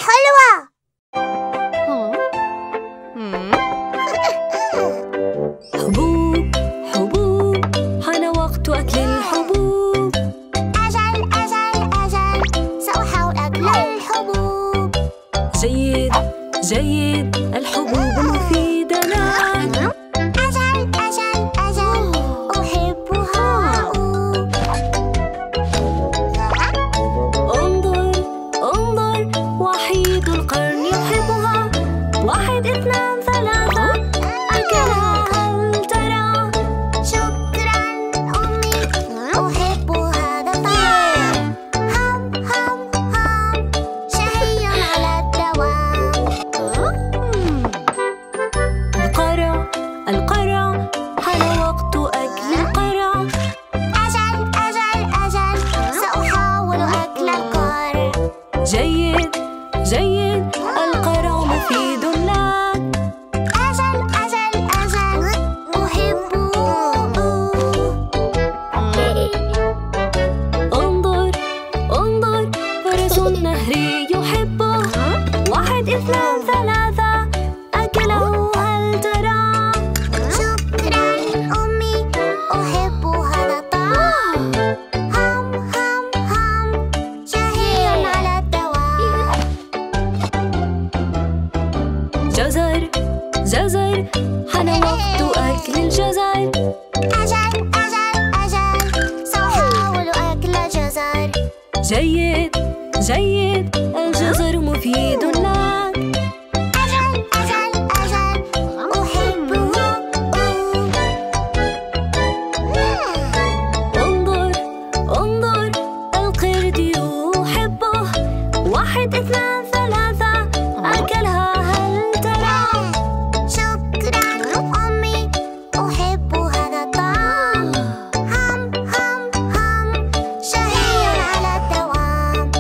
حلوة. حبوب حبوب، حان وقت أكل الحبوب. أجل أجل أجل، سأحاول أكل الحبوب. جيد جيد، الحبوب مفيدة لنا. أجل أجل أجل، أحبها. انظر انظر، وحيد القرن يحبها. 1 2 3 أكلها، هل ترى؟ شكراً أمي، أحب هذا الطعام. هم هم هم، شهي على الدوام. القرع القرع، حان وقت أكل القرع. أجل أجل أجل، سأحاول أكل القرع. جيد جيد، القرع مفيد لك. أجل أجل أجل، أحبه. انظر انظر، فرس النهر يحبه. 1 2 3 أكله، هل ترى؟ شكراً أمي، أحب هذا الطعام. هم هم هم، شهي على الدوام. جزر جزر، حان وقت أكل الجزر. أجل أجل أجل، سأحاول أكل جزر. جيد جيد، الجزر مفيد لك. أجل أجل أجل، أحبه. انظر انظر، القرد يحبه. 1 2 3 أكلها، هل ترى؟ شكراً أمي، أحب هذا الطعام. هم هم هم، شهي على الدوام.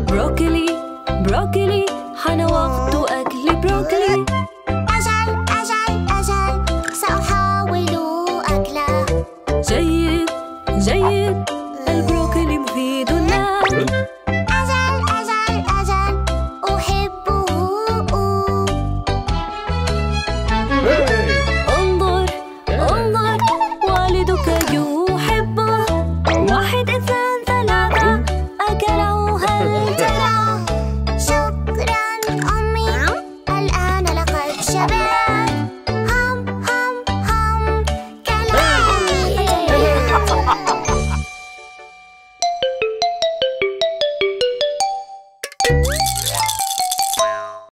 بروكلي بروكلي، حان وقت أكل بروكلي. أجل أجل أجل، سأحاول أكله. جيد جيد، البروكلي مفيد لك.